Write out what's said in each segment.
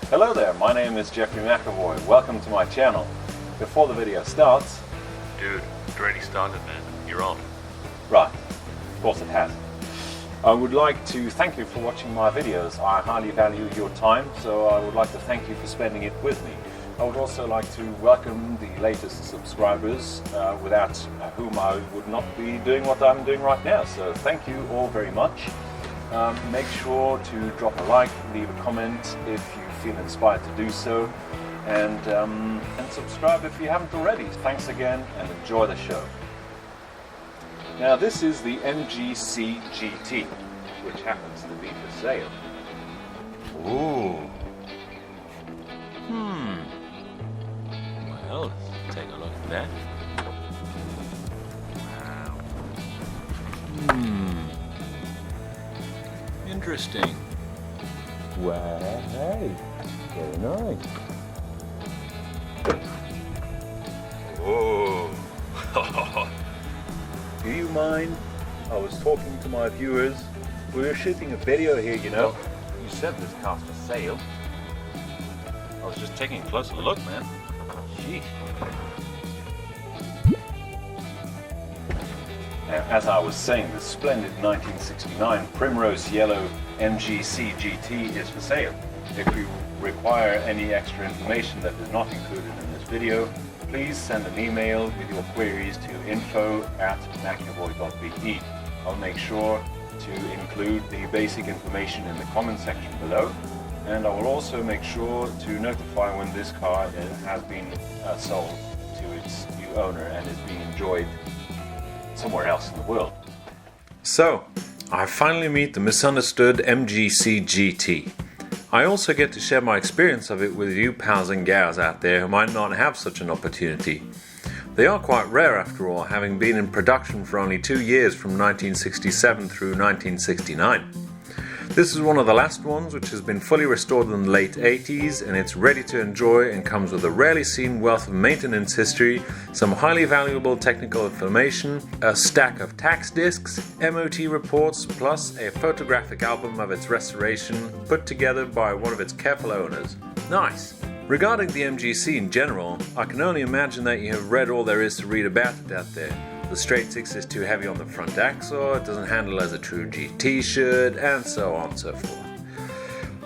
Hello there, my name is Jeffrey McAvoy. Welcome to my channel. Before the video starts... Dude, it already started, man. You're on. Right, of course it has. I would like to thank you for watching my videos. I highly value your time, so I would like to thank you for spending it with me. I would also like to welcome the latest subscribers, without whom I would not be doing what I'm doing right now. So thank you all very much. Make sure to drop a like, leave a comment if you feel inspired to do so, and subscribe if you haven't already. Thanks again and enjoy the show. Now this is the MGC GT, which happens to be for sale. Ooh. Well, let's take a look at that. Wow. Interesting. Well, hey, very nice. Oh. Do you mind? I was talking to my viewers. We were shooting a video here, you know. Well, you said this car's for sale. I was just taking a closer look, man. Sheesh. As I was saying, the splendid 1969 Primrose Yellow MGC GT is for sale. If you require any extra information that is not included in this video, please send an email with your queries to info@macavoy.be. I'll make sure to include the basic information in the comment section below, and I will also make sure to notify when this car has been sold to its new owner and is being enjoyed somewhere else in the world. So, I finally meet the misunderstood MGC GT. I also get to share my experience of it with you pals and gals out there who might not have such an opportunity. They are quite rare after all, having been in production for only 2 years from 1967 through 1969. This is one of the last ones which has been fully restored in the late 80s, and it's ready to enjoy and comes with a rarely seen wealth of maintenance history, some highly valuable technical information, a stack of tax discs, MOT reports, plus a photographic album of its restoration put together by one of its careful owners. Nice! Regarding the MGC in general, I can only imagine that you have read all there is to read about it out there. The straight six is too heavy on the front axle, it doesn't handle as a true GT should, and so on and so forth.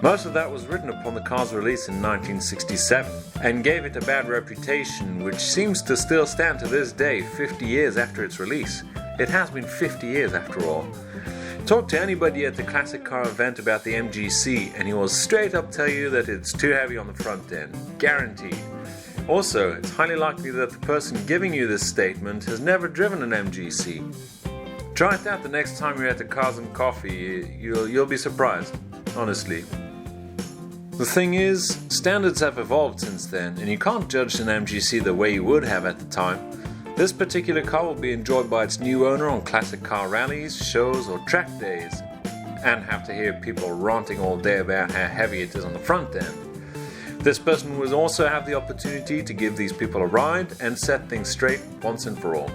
Most of that was written upon the car's release in 1967, and gave it a bad reputation, which seems to still stand to this day, 50 years after its release. It has been 50 years after all. Talk to anybody at the classic car event about the MGC, and he will straight up tell you that it's too heavy on the front end. Guaranteed. Also, it's highly likely that the person giving you this statement has never driven an MGC. Try it out the next time you're at the Cars and Coffee, you'll be surprised, honestly. The thing is, standards have evolved since then, and you can't judge an MGC the way you would have at the time. This particular car will be enjoyed by its new owner on classic car rallies, shows or track days, and have to hear people ranting all day about how heavy it is on the front end. This person will also have the opportunity to give these people a ride and set things straight once and for all.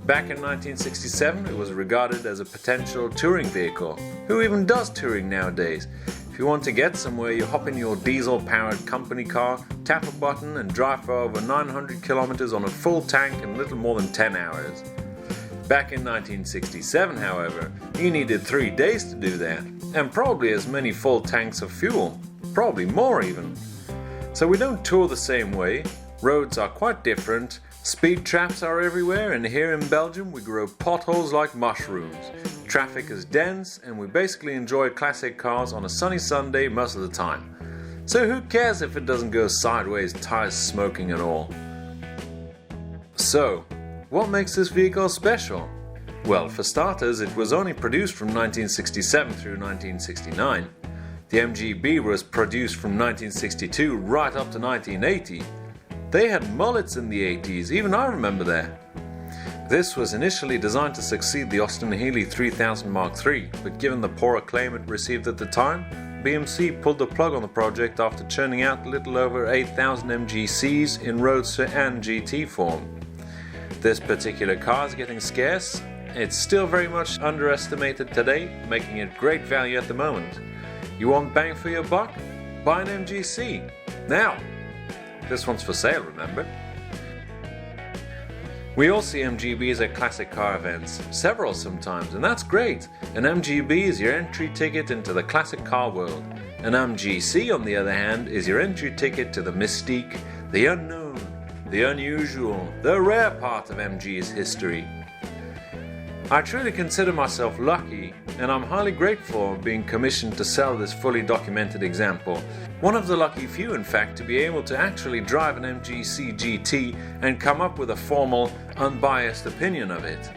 Back in 1967, it was regarded as a potential touring vehicle. Who even does touring nowadays? If you want to get somewhere, you hop in your diesel-powered company car, tap a button and drive for over 900 kilometers on a full tank in little more than 10 hours. Back in 1967, however, you needed 3 days to do that, and probably as many full tanks of fuel, probably more even. So we don't tour the same way, roads are quite different, speed traps are everywhere, and here in Belgium we grow potholes like mushrooms. Traffic is dense, and we basically enjoy classic cars on a sunny Sunday most of the time. So who cares if it doesn't go sideways, tires smoking and all? So, what makes this vehicle special? Well, for starters, it was only produced from 1967 through 1969. The MGB was produced from 1962 right up to 1980. They had mullets in the 80s, even I remember that. This was initially designed to succeed the Austin Healey 3000 Mark III, but given the poor acclaim it received at the time, BMC pulled the plug on the project after churning out a little over 8,000 MGCs in Roadster and GT form. This particular car is getting scarce. It's still very much underestimated today, making it great value at the moment. You want bang for your buck? buy an MGC. Now, this one's for sale, remember? We all see MGBs at classic car events, several sometimes, and that's great. An MGB is your entry ticket into the classic car world. An MGC, on the other hand, is your entry ticket to the mystique, the unknown, the unusual, the rare part of MG's history. I truly consider myself lucky, and I'm highly grateful being commissioned to sell this fully documented example. One of the lucky few, in fact, to be able to actually drive an MGC GT and come up with a formal, unbiased opinion of it.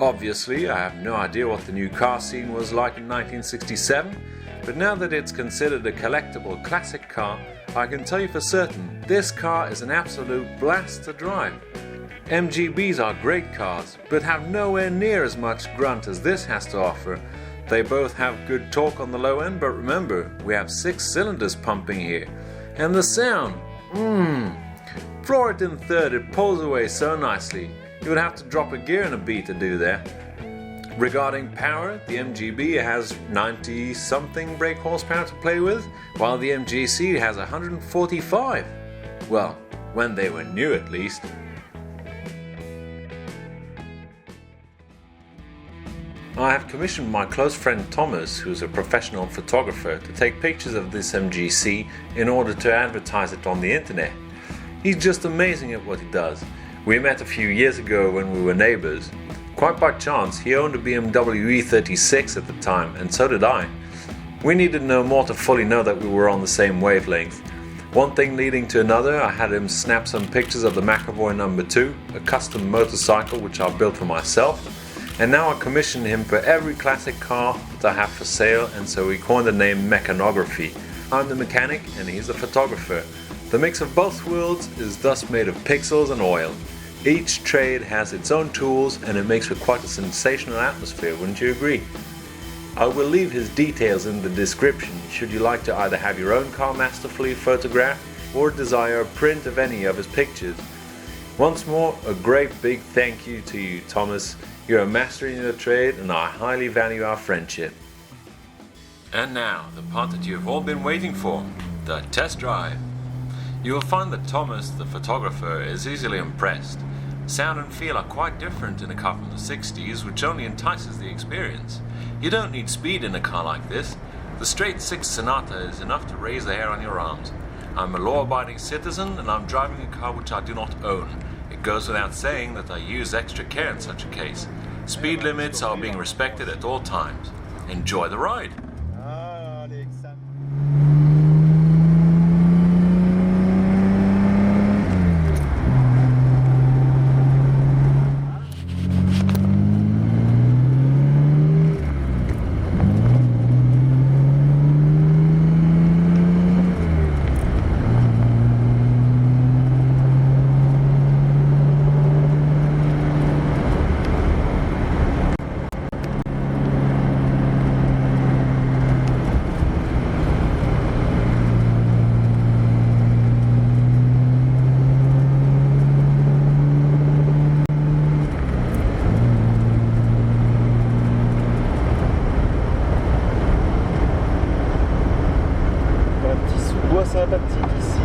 Obviously, I have no idea what the new car scene was like in 1967, but now that it's considered a collectible classic car, I can tell you for certain, this car is an absolute blast to drive. MGBs are great cars, but have nowhere near as much grunt as this has to offer. They both have good torque on the low end, but remember, we have 6 cylinders pumping here. And the sound, floor it in third, it pulls away so nicely. You would have to drop a gear and a beat to do that. Regarding power, the MGB has 90-something brake horsepower to play with, while the MGC has 145. Well, when they were new at least. I have commissioned my close friend Thomas, who's a professional photographer, to take pictures of this MGC in order to advertise it on the internet. He's just amazing at what he does. We met a few years ago when we were neighbors. Quite by chance, he owned a BMW E36 at the time, and so did I. We needed no more to fully know that we were on the same wavelength. One thing leading to another, I had him snap some pictures of the McAvoy No. 2, a custom motorcycle which I built for myself. And now I commission him for every classic car that I have for sale, and so we coined the name Mechanography. I'm the mechanic and he's the photographer. The mix of both worlds is thus made of pixels and oil. Each trade has its own tools and it makes for quite a sensational atmosphere, wouldn't you agree? I will leave his details in the description should you like to either have your own car masterfully photographed or desire a print of any of his pictures. Once more, a great big thank you to you, Thomas. You're a master in your trade and I highly value our friendship. And now, the part that you have all been waiting for, the test drive. You will find that Thomas, the photographer, is easily impressed. Sound and feel are quite different in a car from the 60s, which only entices the experience. You don't need speed in a car like this. The straight 6 Sonata is enough to raise the hair on your arms. I'm a law-abiding citizen and I'm driving a car which I do not own. It goes without saying that I use extra care in such a case. Speed limits are being respected at all times. Enjoy the ride! sympathique ici.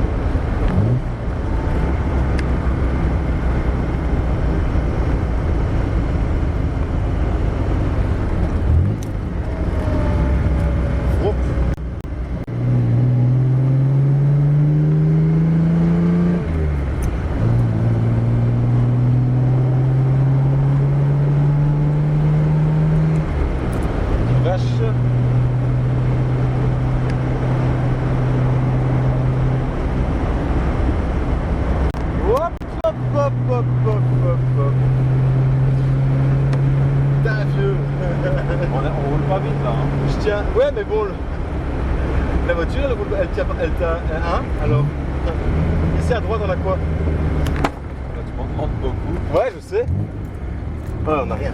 Hop. Vache. Hop, hop, hop, hop, hop. Putain, vieux. On roule pas vite là. Hein. Je tiens. Ouais, mais bon. La voiture, elle roule. Elle tient. Elle tient. Hein. Alors. Ici à droite, on a quoi? Là, tu m'en demandes beaucoup. Ouais, je sais. Ah, on a rien.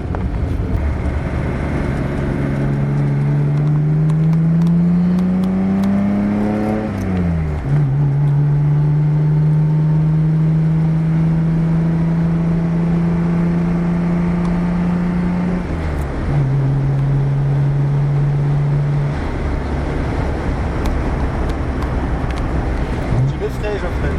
extrait, Geoffrey.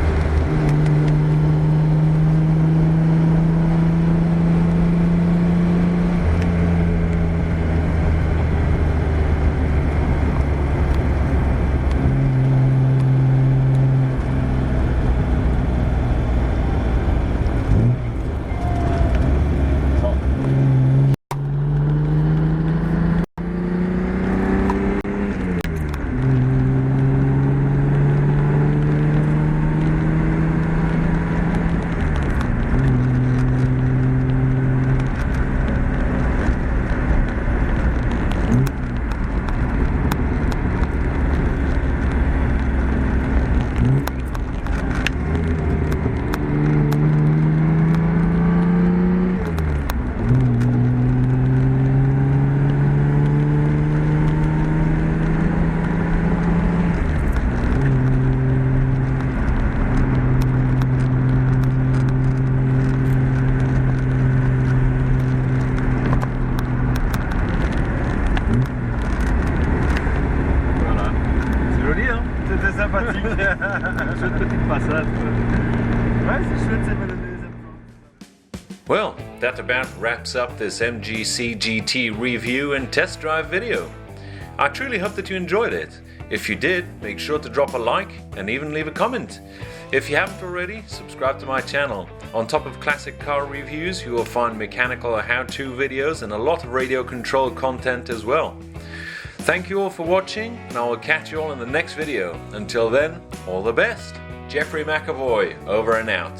C'était sympathique. Chouette petite passade. Ouais, c'est chouette, c'est pas Well, that about wraps up this MGC GT review and test drive video. I truly hope that you enjoyed it. If you did, make sure to drop a like and even leave a comment. If you haven't already, subscribe to my channel. On top of classic car reviews, you will find mechanical or how-to videos and a lot of radio controlled content as well. Thank you all for watching, and I will catch you all in the next video. Until then, all the best. Jeffrey McAvoy, over and out.